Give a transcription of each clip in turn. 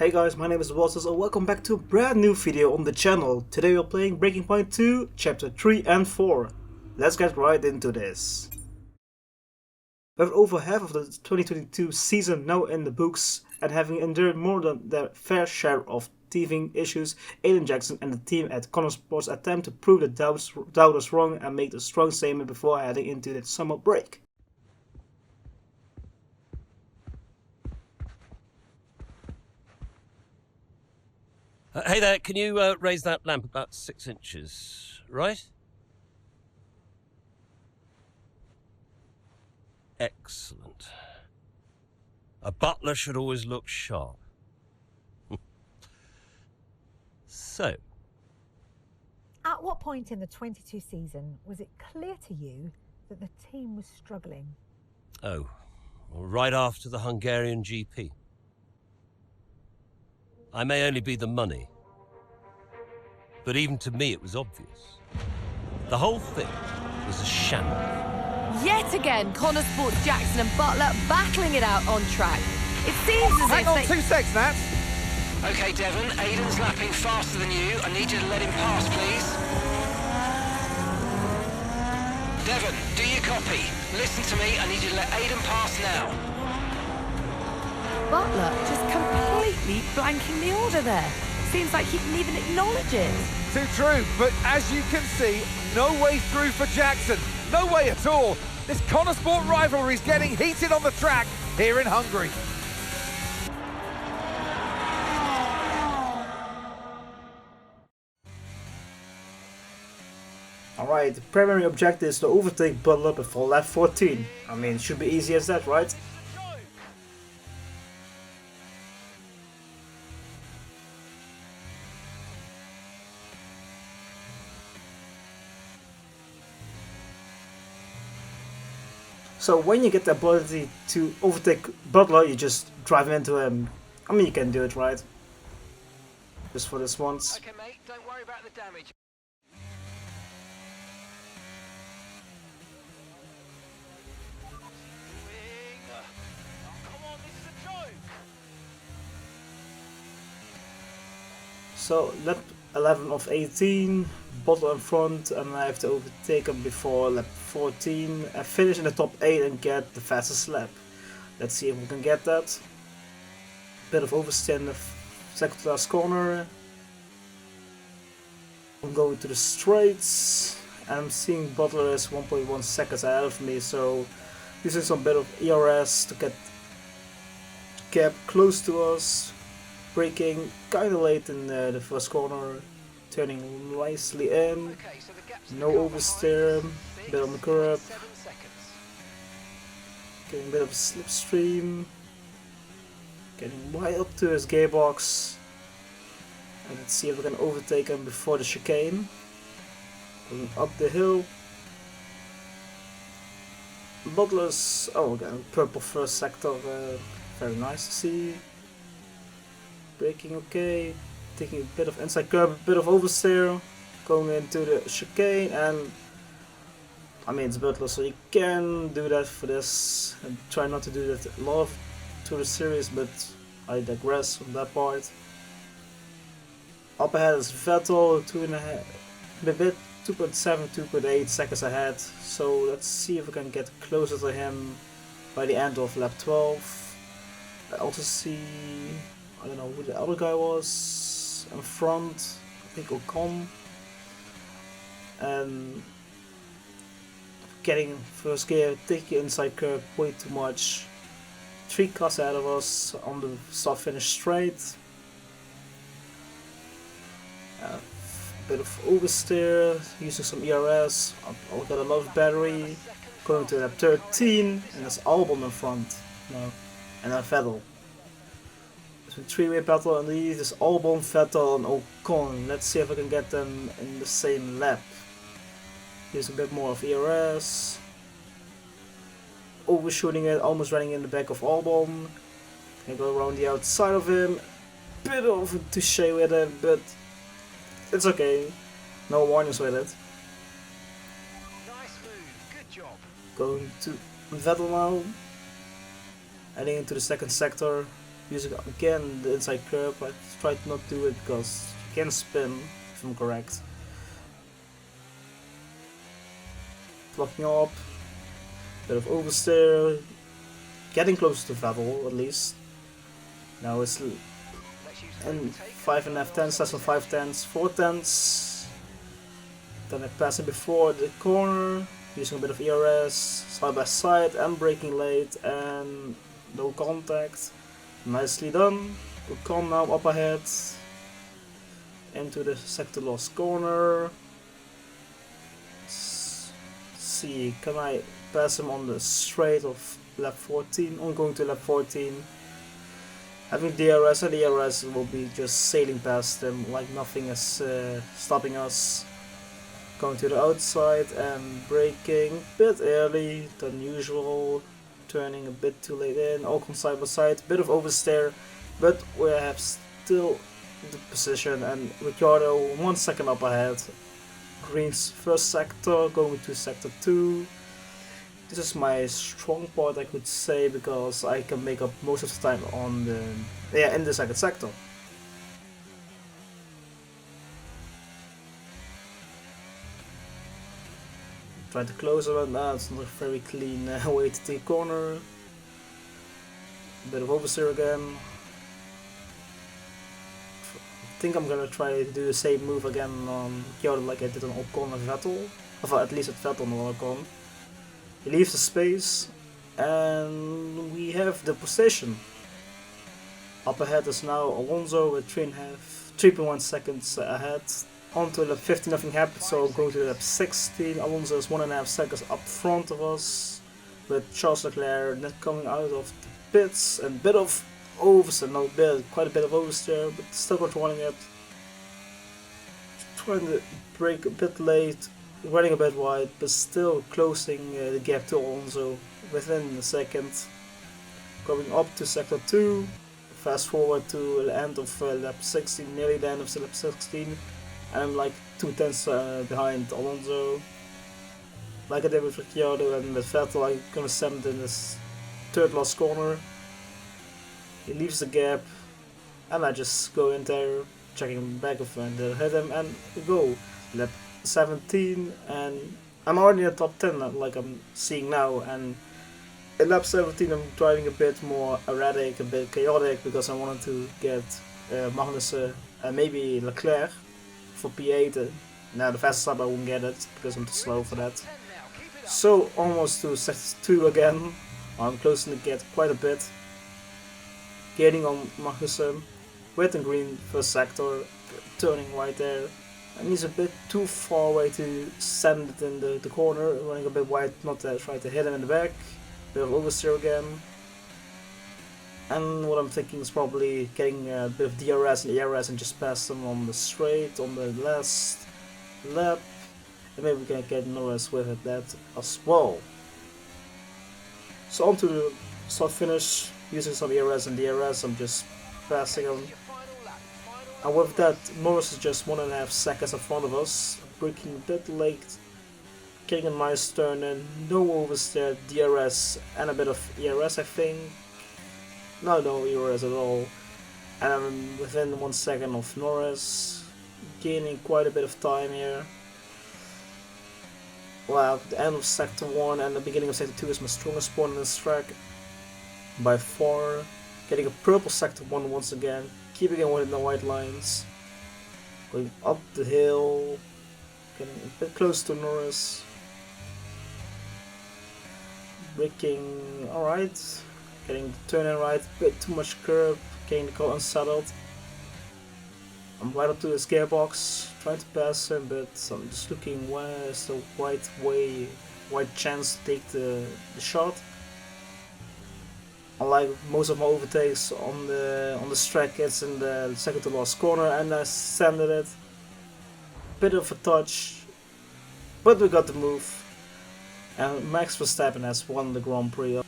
Hey guys, my name is Walters and welcome back to a brand new video on the channel. Today we're playing Breaking Point 2, Chapter 3 and 4. Let's get right into this. With over half of the 2022 season now in the books and having endured more than their fair share of teething issues, Aiden Jackson and the team at Konnorsports attempt to prove the doubters wrong and make a strong statement before heading into the summer break. Hey there, can you raise that lamp about 6 inches, right? Excellent. A butler should always look sharp. So, At what point in the 22 season was it clear to you that the team was struggling? well, right after the Hungarian GP. I may only be the money, but even to me it was obvious. The whole thing was a shambles. Yet again, Konnorsports, Jackson and Butler battling it out on track. It seems as Hang if on, they... 2 secs, Nats. Okay, Devon, Aiden's lapping faster than you. I need you to let him pass, please. Devon, do you copy? Listen to me, I need you to let Aiden pass now. Butler just completely blanking the order there. Seems like he didn't even acknowledge it. Too true, but as you can see, no way through for Jackson. No way at all. This Konnorsport rivalry is getting heated on the track here in Hungary. Alright, the primary objective is to overtake Butler before lap 14. I mean, it should be easy as that, right? So when you get the ability to overtake Butler, you just drive into him. I mean, you can do it, right? Just for this once. Okay, mate, don't worry about the damage. Come on, this is a joke. So lap 11 of 18, Butler in front, and I have to overtake him before lap 14 and finish in the top 8 and get the fastest lap. Let's see if we can get that. Bit of oversteer in the second to last corner. I'm going to the straights, and I'm seeing Butler is 1.1 seconds ahead of me, so using some bit of ERS to get gap close to us. Braking kinda late in the first corner, turning nicely in, Okay, so the gap's no oversteer, bit on the curb, 7 seconds. getting a bit of a slipstream, getting right up to his gearbox, and let's see if we can overtake him before the chicane. Going up the hill. Butler's, oh again, purple first sector, very nice to see. Braking okay, taking a bit of inside curb, a bit of oversteer, going into the chicane, and I mean it's Butler, so you can do that for this, and try not to do that a lot to the series, but I digress on that part. Up ahead is Vettel, 2.7, 2.8 seconds ahead, so let's see if we can get closer to him by the end of lap 12. I also see, I don't know who the other guy was in front, I think Ocon, and getting first gear, taking inside curve way too much. 3 cars ahead of us on the start finish straight. Bit of oversteer, using some ERS, I'll get a lot of battery, going to lap 13, and there's Albon in front now, and then Vettel. It's a 3-way battle, and these is Albon, Vettel and Ocon. Let's see if I can get them in the same lap. Use a bit more of ERS. Overshooting it, almost running in the back of Albon. Can go around the outside of him. Bit of a touche with him, but it's okay. No warnings with it. Nice move, good job. Going to Vettel now. Heading into the second sector. Using again the inside curb. I tried not to do it because you can spin if I'm correct. Blocking up, bit of oversteer, getting close to Vettel at least. Now it's in 5.5 tenths, less than 5 tenths, 4 tenths. Then I pass it before the corner, using a bit of ERS, side by side and braking late and no contact. Nicely done. Good come now up ahead into the sector lost corner. See, can I pass him on the straight of lap 14? I'm going to lap 14. Having DRS and DRS will be just sailing past him like nothing is stopping us. Going to the outside and braking a bit early than usual. Turning a bit too late in, Ocon side by side, bit of oversteer, but we have still the position and Ricciardo 1 second up ahead. Green's first sector, going to sector 2. This is my strong part, I could say, because I can make up most of the time on the in the second sector. Trying to close it, but it's not a very clean way to take corner. Bit of oversteer again. I think I'm gonna try to do the same move again on Ricciardo like I did on Ocon and Vettel. Or at least at Vettel on Ocon. He leaves the space and we have the position. Up ahead is now Alonso with 3.1 seconds ahead. Onto lap 15 nothing happened, so going to lap 16. Alonso is 1.5 seconds up front of us. With Charles Leclerc not coming out of the pits and bit of oversteer, quite a bit of oversteer, but still controlling it. Trying to brake a bit late, running a bit wide, but still closing the gap to Alonso within a second. Going up to sector 2, fast forward to the end of lap 16, nearly the end of lap 16. And I'm like 2 tenths behind Alonso. Like I did with Ricciardo and with Vettel, I'm gonna send in this third last corner. He leaves the gap, and I just go in there, checking back if I hit him, and we go. Lap 17, and I'm already in the top 10 like I'm seeing now. And in lap 17 I'm driving a bit more erratic, a bit chaotic, because I wanted to get Magnussen and maybe Leclerc for P8. Now the fastest lap I won't get it because I'm too slow for that. So almost to sector 2 again. I'm closing the gap quite a bit. Gaining on Magnussen with and green first sector, turning right there. And he's a bit too far away to send it in the corner, running a bit wide, not to try to hit him in the back. Bit of oversteer again. And what I'm thinking is probably getting a bit of DRS and ERS and just pass them on the straight on the last lap. And maybe we can get Norris with it that as well. So on to the start finish, using some ERS and DRS, I'm just passing them. And with that, Norris is just 1.5 seconds in front of us, braking a bit late, getting a nice turn in, no oversteer, DRS and a bit of ERS I think. No ERS at all. And I'm within 1 second of Norris, gaining quite a bit of time here. Well, the end of sector 1 and the beginning of sector 2 is my strongest point in this track. By far, getting a purple sector 1 once again, keeping it within the white lines. Going up the hill, getting a bit close to Norris. Braking alright, getting the turn in right, a bit too much curb, getting the car unsettled. I'm right up to his gearbox, trying to pass him, but I'm just looking where's the white chance to take the shot. Unlike most of my overtakes on the track, it's in the second to last corner, and I sanded it. Bit of a touch, but we got the move. And Max Verstappen has won the Grand Prix of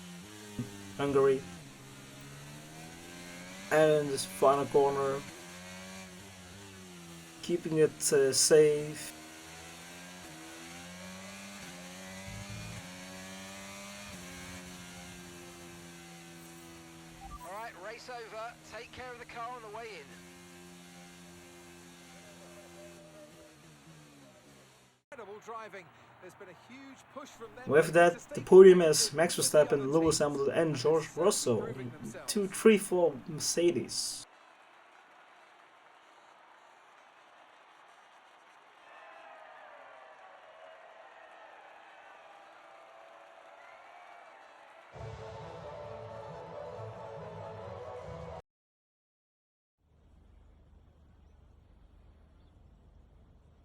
Hungary. And in this final corner, keeping it safe. All right, race over. Incredible driving. There's been a huge push from them. With that, the podium is Max Verstappen, Lewis Hamilton and George Russell, 2, 3, 4 Mercedes.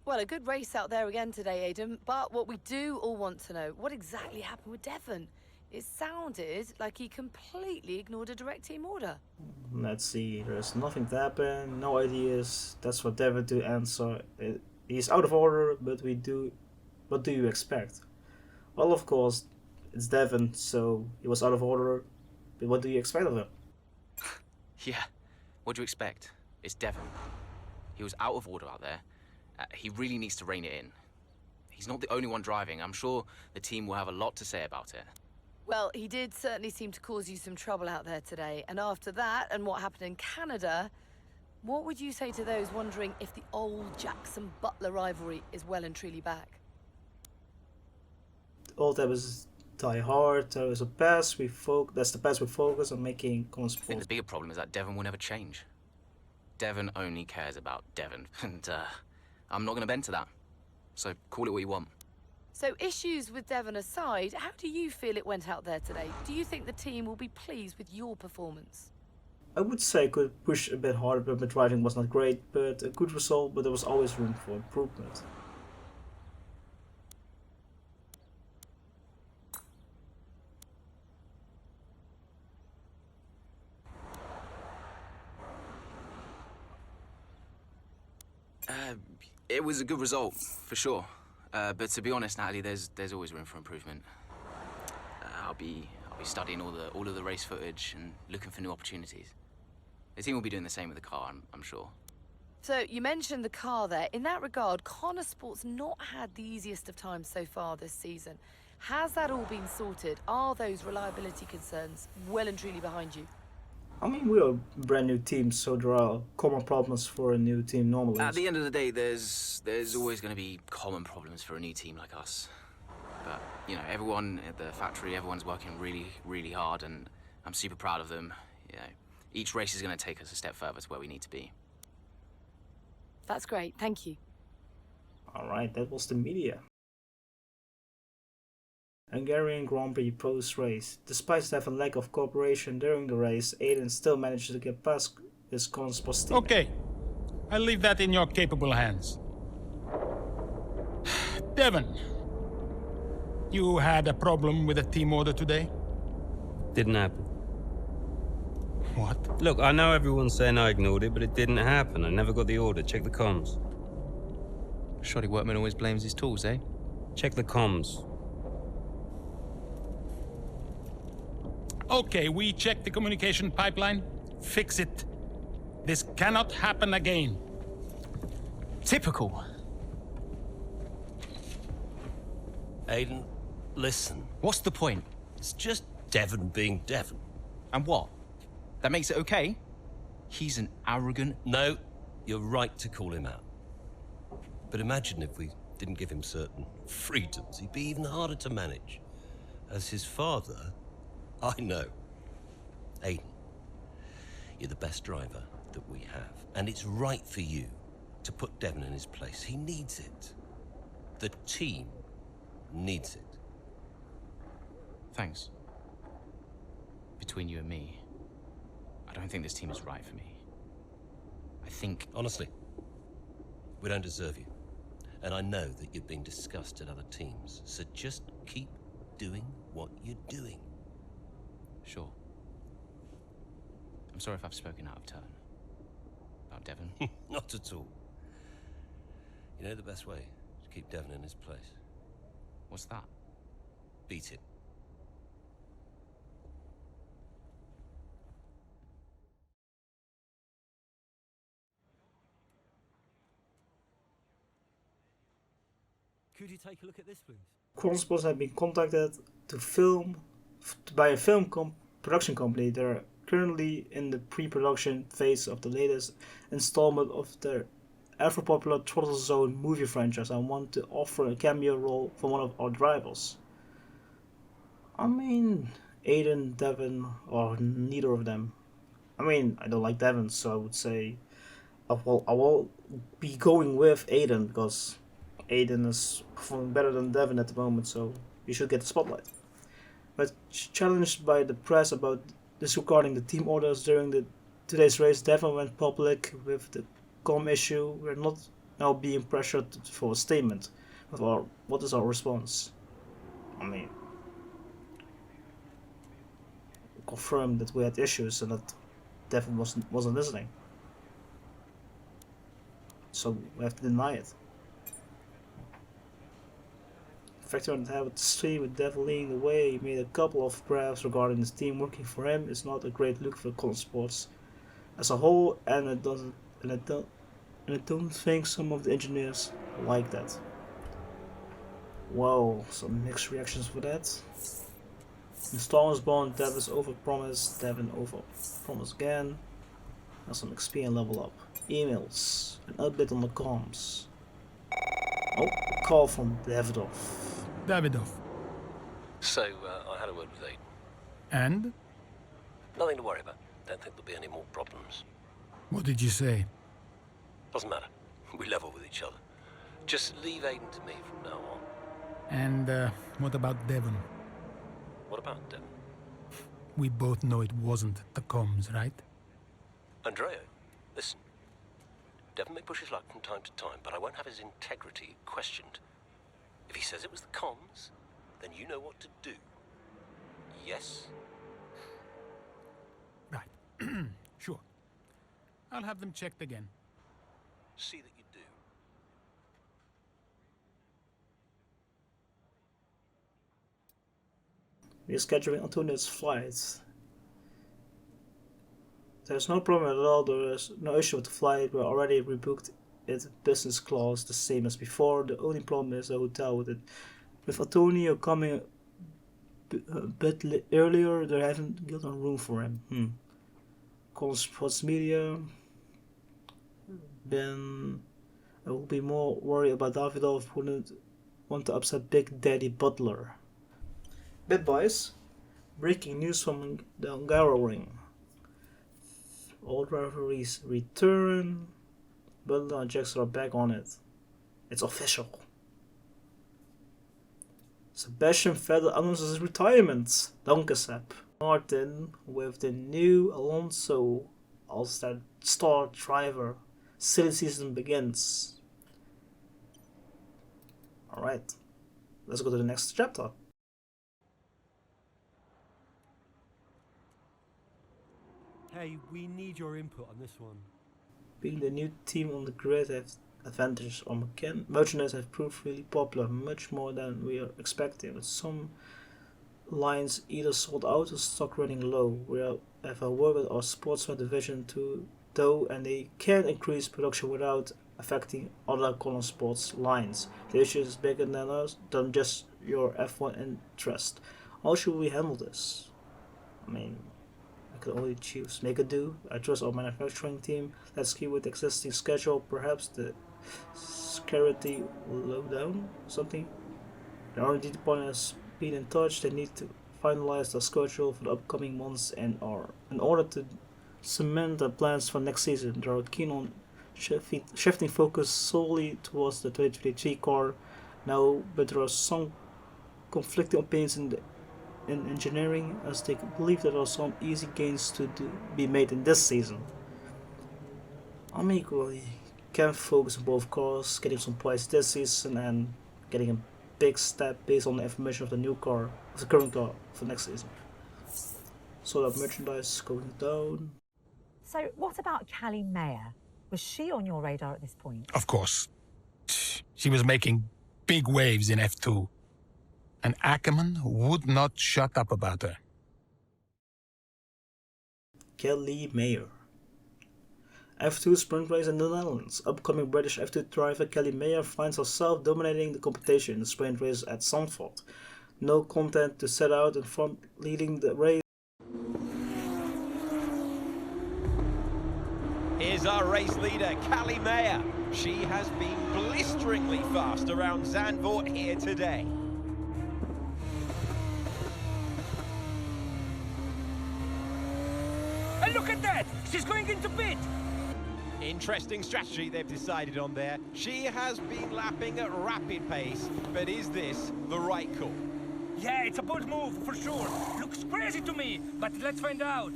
Well, a good race out there again today, Aidan. But what we do all want to know, what exactly happened with Devon? It sounded like he completely ignored a direct team order. Let's see, there's nothing to happen, no ideas. That's for Devon to answer. He's out of order, but what do you expect? Well, of course, it's Devon, so he was out of order. But what do you expect of him? Yeah, what do you expect? It's Devon. He was out of order out there. He really needs to rein it in. He's not the only one driving. I'm sure the team will have a lot to say about it. Well, he did certainly seem to cause you some trouble out there today. And after that, and what happened in Canada, what would you say to those wondering if the old Jackson-Butler rivalry is well and truly back? All that was die hard, that was a pass. That's the pass we focus on making I think Konnorsports. the bigger problem is that Devon will never change. Devon only cares about Devon, and I'm not going to bend to that. So call it what you want. So issues with Devon aside, how do you feel it went out there today? Do you think the team will be pleased with your performance? I would say I could push a bit harder, but my driving was not great, but a good result, but there was always room for improvement. It was a good result, for sure. But to be honest, Natalie, there's always room for improvement. I'll be studying all of the race footage and looking for new opportunities. The team will be doing the same with the car, I'm sure. So you mentioned the car there. In that regard, Konnorsports not had the easiest of times so far this season. Has that all been sorted? Are those reliability concerns well and truly behind you? I mean, we're a brand new team, so there are common problems for a new team normally. At the end of the day, there's always going to be common problems for a new team like us. But, you know, everyone at the factory, everyone's working really, really hard, and I'm super proud of them. You know, each race is going to take us a step further to where we need to be. That's great, thank you. Alright, that was the media. Hungarian Grand Prix post-race. Despite having lack of cooperation during the race, Aiden still managed to get past his Konnorsports team. Okay, I'll leave that in your capable hands. Devon, you had a problem with a team order today? Didn't happen. What? Look, I know everyone's saying I ignored it, but it didn't happen. I never got the order. Check the comms. Shoddy workman always blames his tools, eh? Check the comms. Okay, we checked the communication pipeline. Fix it. This cannot happen again. Typical. Aiden, listen. What's the point? It's just Devon being Devon. And what? That makes it okay? He's an arrogant... No, you're right to call him out. But imagine if we didn't give him certain freedoms. He'd be even harder to manage. As his father, I know. Aiden, you're the best driver that we have. And it's right for you to put Devon in his place. He needs it. The team needs it. Thanks. Between you and me, I don't think this team is right for me. I think... Honestly, we don't deserve you. And I know that you're being discussed at other teams. So just keep doing what you're doing. Sure. I'm sorry if I've spoken out of turn. About Devon. Not at all. You know the best way to keep Devon in his place? What's that? Beat it. Could you take a look at this, please? Konnorsports have been contacted to film by a production company. They're currently in the pre-production phase of the latest installment of their ever popular Throttle Zone movie franchise and want to offer a cameo role for one of our drivers. I mean, Aiden, Devin, or neither of them. I mean, I don't like Devin, so I would say I will be going with Aiden because Aiden is performing better than Devin at the moment, so he should get the spotlight. But challenged by the press about disregarding the team orders during today's race, Devin went public with the com issue. We're not now being pressured for a statement. What is our response? I mean, confirmed that we had issues and that Devin wasn't listening. So we have to deny it. Factor on the stream with Devin leading the way, he made a couple of graphs regarding his team working for him. It's not a great look for Konnorsports as a whole, and I don't think some of the engineers like that. Wow, some mixed reactions for that. Installers born, Devin's overpromised, Devin overpromised again. And some XP and level up. Emails, an update on the comms. Oh, a call from Davidov. Davidov. So, I had a word with Aiden. And? Nothing to worry about. Don't think there'll be any more problems. What did you say? Doesn't matter. We level with each other. Just leave Aiden to me from now on. And what about Devon? What about Devon? We both know it wasn't the comms, right? Andrea, listen. Devon may push his luck from time to time, but I won't have his integrity questioned. If he says it was the comms, then you know what to do. Yes? Right. Sure. I'll have them checked again. See that you do. We're scheduling Antonio's flight. There's no problem at all, there is no issue with the flight, we already rebooked it business class the same as before. The only problem is the hotel with it. With Antonio coming a bit earlier, they haven't gotten room for him. Konnorsports Media. Then I will be more worried about Davidov wouldn't want to upset Big Daddy Butler. Bitboys, breaking news from the Hungaroring. All rivalries return. Butler and Jackson are back on it. It's official. Sebastian Vettel announces his retirement. Dankesep. Martin with the new Alonso as their star driver. Silly season begins. Alright, let's go to the next chapter. Hey, we need your input on this one. Being the new team on the grid has advantages on merchandise have proved really popular, much more than we are expecting. With some lines either sold out or stock running low. We have worked with our sportswear division though, and they can increase production without affecting other Konnorsports lines. The issue is bigger than us, than just your F1 interest. How should we handle this? I mean, I could only choose make a do. I trust our manufacturing team. Let's keep with the existing schedule. Perhaps the security will low down something. The R&D department has been in touch. They need to finalize the schedule for the upcoming months and in order to cement the plans for next season. They are keen on shifting focus solely towards the 2023 car now, but there are some conflicting opinions in engineering, as they believe there are some easy gains to be made in this season. I'm equally can focus on both cars, getting some points this season and getting a big step based on the information of the new car, of the current car for next season. So that merchandise going down. So what about Callie Mayer? Was she on your radar at this point? Of course. She was making big waves in F2. And Ackerman would not shut up about her. Callie Mayer. F2 sprint race in the Netherlands. Upcoming British F2 driver Callie Mayer finds herself dominating the competition in the sprint race at Zandvoort. No content to set out in front, leading the race. Here's our race race leader, Callie Mayer. She has been blisteringly fast around Zandvoort here today. And look at that! She's going into pit! Interesting strategy they've decided on there. She has been lapping at rapid pace, but is this the right call? Yeah, it's a bold move, for sure. Looks crazy to me, but let's find out.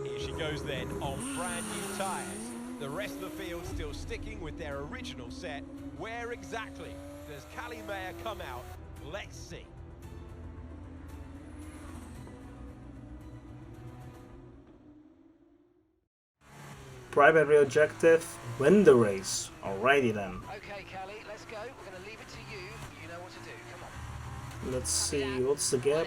Here she goes then, on brand new tyres. The rest of the field still sticking with their original set. Where exactly does Callie Mayer come out? Let's see. Primary objective, win the race. Alrighty then. Okay, Callie, let's go. We're going to leave it to you. You know what to do. Come on. Let's see, what's the gap?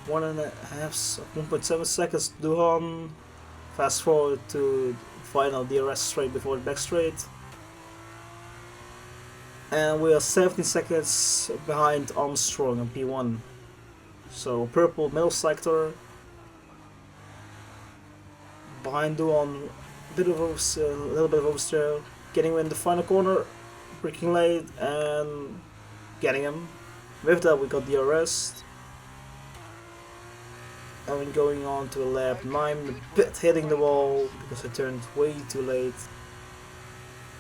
1.7 seconds to Duhan. Fast forward to final DRS straight before the back straight. And we are 17 seconds behind Armstrong on P1. So purple middle sector. Behind Duhan, a little bit of oversteer. Getting in the final corner, braking late and getting him. With that we got DRS. And we're going on to lap 9, a bit hitting the wall because I turned way too late.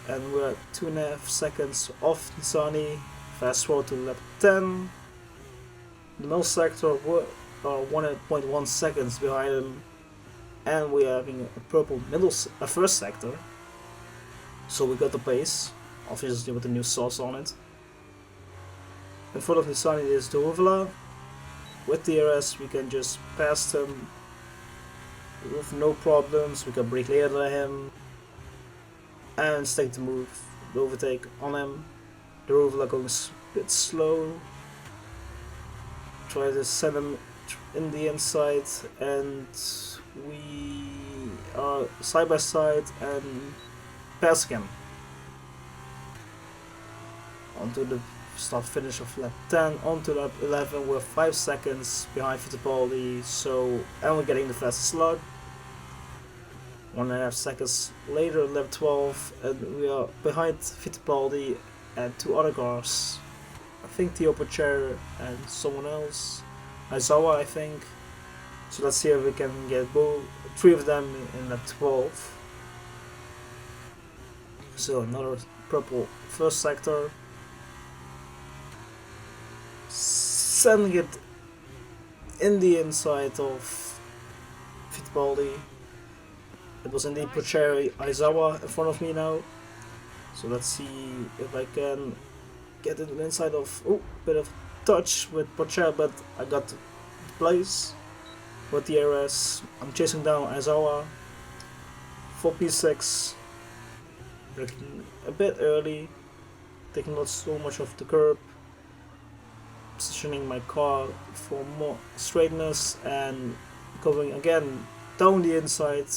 And we're at 2.5 seconds off Nisani. Fast forward to lap 10. The middle sector are 1.1 seconds behind him. And we're having a purple first sector. So we got the pace, obviously with the new sauce on it. In front of Nisani is the Uvla. With DRS we can just pass him with no problems. We can brake later than him and take the move, the overtake on him. The Uvla going a bit slow. Try to send him in the inside, and we are side by side and passing him. Onto the start finish of lap 10, onto lap 11, we're 5 seconds behind Fittipaldi, so, and we're getting the fastest slot. 1.5 seconds later, lap 12, and we are behind Fittipaldi and 2 other cars. I think Theo Pocher and someone else, Aizawa I think. So let's see if we can get both 3 of them in lap 12. So another purple first sector. Sending it in the inside of Fittipaldi. It was indeed Pocher Aizawa in front of me now. So let's see if I can get it inside of, oh, bit of touch with Pocher, but I got the place with the DRS. I'm chasing down Aizawa for P6. Braking a bit early, taking not so much of the curb. Positioning my car for more straightness and going again down the inside,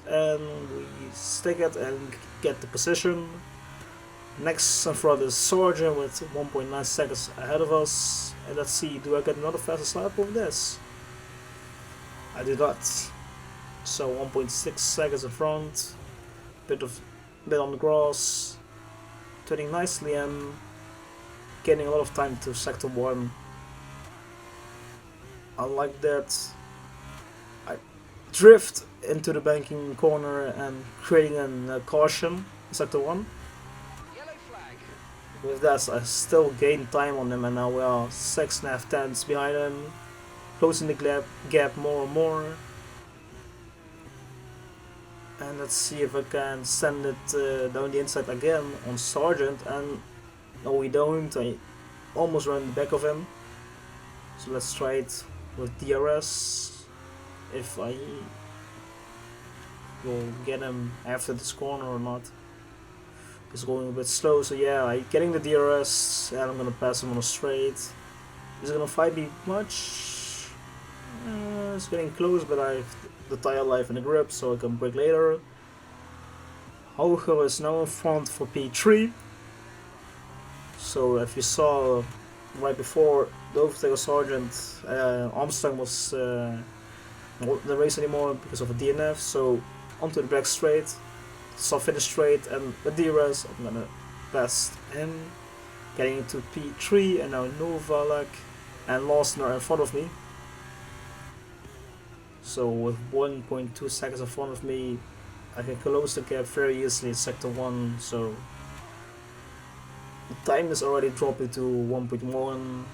and we stick it and get the position. Next in front is Sargent with 1.9 seconds ahead of us, and let's see, do I get another fastest lap of this? I do not. So 1.6 seconds in front, bit on the grass, turning nicely and getting a lot of time to sector 1. Unlike that, I drift into the banking corner and creating a caution in sector 1. With that I still gain time on him, and now we are 6.5 tenths behind him, closing the gap more and more. And let's see if I can send it down the inside again on Sargent, and no we don't, I almost ran the back of him. So let's try it with DRS, if I will get him after this corner or not. He's going a bit slow, so yeah, I'm getting the DRS and I'm gonna pass him on a straight. Is he gonna fight me much? It's getting close, but I have the tire life and the grip, so I can brake later. Hauger is now in front for P3. So if you saw right before the overtake of Sargent, Armstrong was the race anymore because of a DNF, so onto the back straight, soft finish straight, and the DRS, I'm gonna pass him, getting into P3, and now Novalak and Lawson are in front of me. So with 1.2 seconds in front of me, I can close the gap very easily in sector 1, so the time is already dropping to 1.1,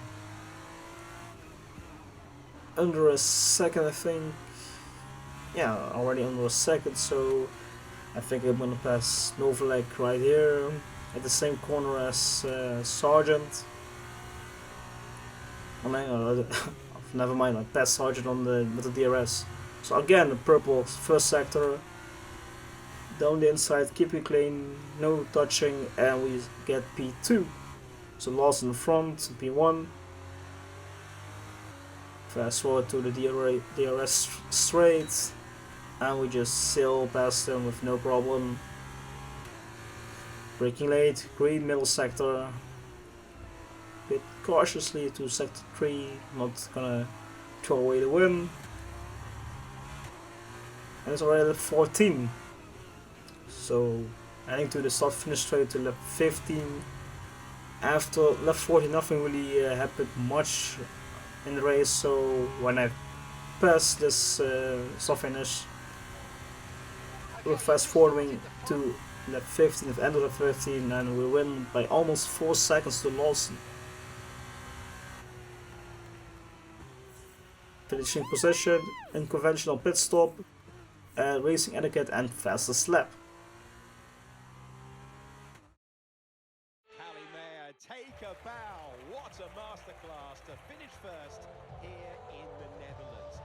under a second I think, yeah, already under a second, so I think I'm gonna pass Novalek right here, at the same corner as Sargent. Oh no, never mind, I passed Sargent on with the DRS. So again, the purple first sector, down the inside, keep it clean, no touching, and we get P2. So lost in the front, P1. Fast forward to the DRS straight, and we just sail past them with no problem. Braking late, green middle sector. Bit cautiously to sector 3, not gonna throw away the win. And it's already lap 14. So heading to the start finish straight to lap 15. After lap 14 nothing really happened much in the race, so when I pass this start finish, we're fast forwarding to lap 15 at the end of lap 15, and we win by almost 4 seconds to Lawson. Finishing position, unconventional pit stop, racing etiquette, and fastest lap. Take a bow. What a masterclass to finish first here in the Netherlands.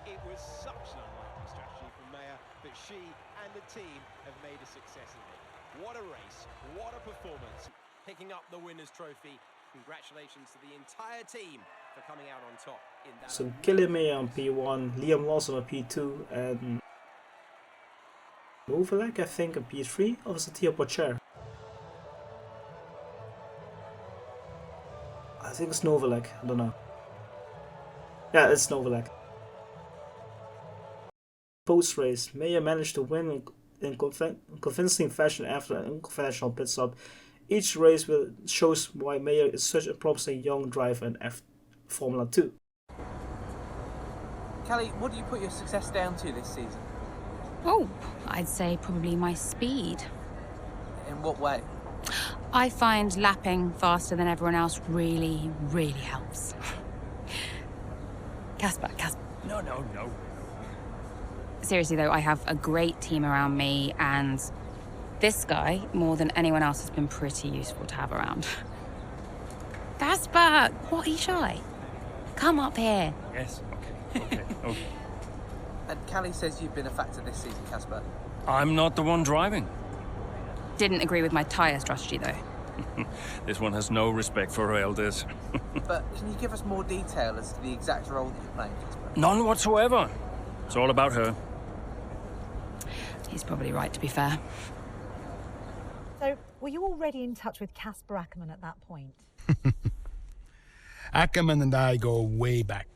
It was such an unlikely strategy from Maya, but she and the team have made a success of it. What a race, what a performance. Picking up the winner's trophy. Congratulations to the entire team for coming out on top in that. So Kelly Maya on P1, Liam Lawson on P2, and Novalek I think on P3, or was it Tia Pocher? I think it's Novalek, I don't know. Yeah, it's Novalek. Post-race, Maya managed to win in convincing fashion after an unconventional pit stop. Each race shows why Maya is such a promising young driver in Formula 2. Callie, what do you put your success down to this season? Oh, I'd say probably my speed. In what way? I find lapping faster than everyone else really, really helps. Casper. No. Seriously though, I have a great team around me, and this guy, more than anyone else, has been pretty useful to have around. Casper, what are you shy? Come up here. Yes, okay. And Callie says you've been a factor this season, Casper. I'm not the one driving. Didn't agree with my tyre strategy though. This one has no respect for her elders. But can you give us more detail as to the exact role that you're playing, Casper? None whatsoever. It's all about her. He's probably right, to be fair. So, were you already in touch with Casper Ackerman at that point? Ackerman and I go way back.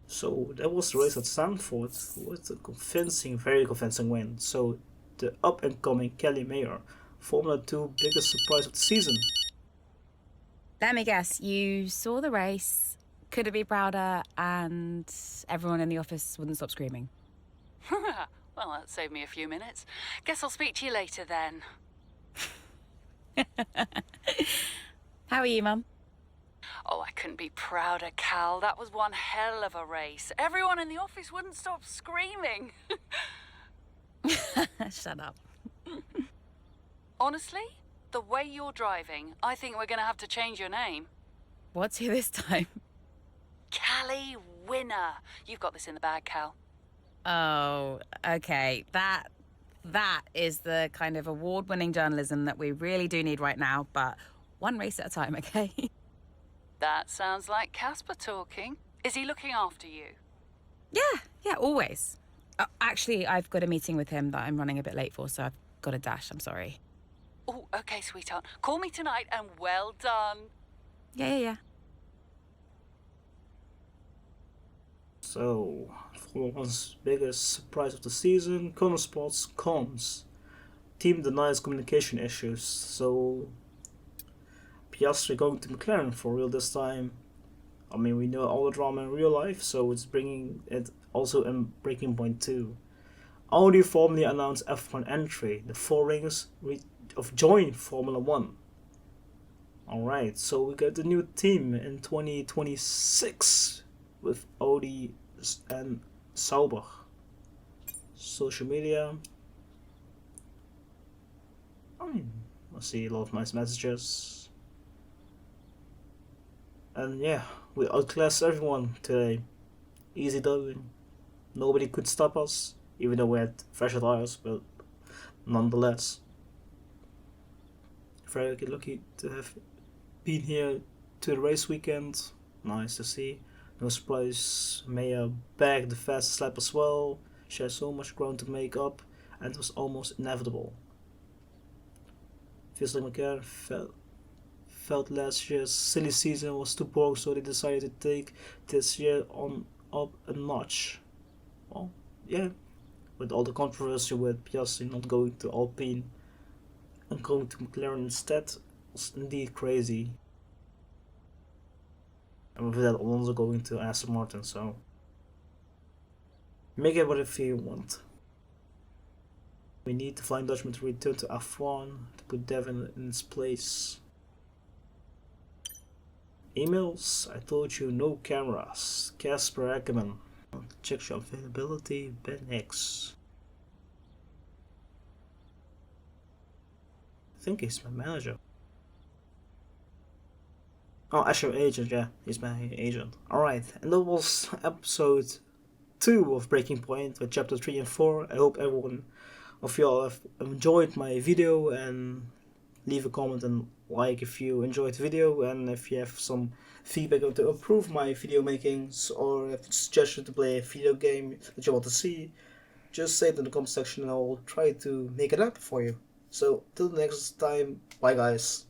So that was the race at Sanford with a very convincing win. So the up-and-coming Kelly Mayer, Formula 2 biggest surprise of the season. Let me guess, you saw the race, couldn't be prouder, and everyone in the office wouldn't stop screaming. Well, that saved me a few minutes. Guess I'll speak to you later then. How are you, Mum? Oh, I couldn't be prouder, Cal. That was one hell of a race. Everyone in the office wouldn't stop screaming. Shut up. Honestly, the way you're driving, I think we're going to have to change your name. What's here this time? Callie Winner. You've got this in the bag, Cal. Oh, okay. That is the kind of award-winning journalism that we really do need right now, but one race at a time, okay? That sounds like Casper talking. Is he looking after you? Yeah, always. Actually, I've got a meeting with him that I'm running a bit late for, so I've got a dash, I'm sorry. Oh, okay, sweetheart. Call me tonight and well done. Yeah. So, Formula 1's biggest surprise of the season, Konnorsports cons. Team denies communication issues, so Piastri going to McLaren for real this time. I mean, we know all the drama in real life, so it's bringing it also in Breaking Point 2. Audi formally announced F1 entry, the 4 rings of join Formula 1. Alright, so we got the new team in 2026 with Audi and Sauber. Social media. I mean, I see a lot of nice messages. And yeah, we outclassed everyone today. Easy going. Nobody could stop us, even though we had fresher tires, but nonetheless. Very lucky to have been here to the race weekend. Nice to see. No surprise, Maya bagged the fastest lap as well. She has so much ground to make up, and it was almost inevitable. Feels like McLaren felt last year's silly season was too boring, so they decided to take this year on up a notch. Well, yeah, with all the controversy with Piastri not going to Alpine and going to McLaren instead was indeed crazy. And with that, Alonso going to Aston Martin, so make it whatever you want. We need the Flying Dutchman to return to F1 to put Devin in his place. Emails, I told you no cameras. Casper Ackerman. Check your availability, Ben X. I think he's my manager. Oh, actually agent, yeah, he's my agent. Alright, and that was episode 2 of Breaking Point with chapter 3 and 4. I hope everyone of you all have enjoyed my video, and leave a comment and like if you enjoyed the video, and if you have some feedback to improve my video makings, or if it's a suggestion to play a video game that you want to see, just say it in the comment section and I'll try to make it up for you. So till the next time, bye guys.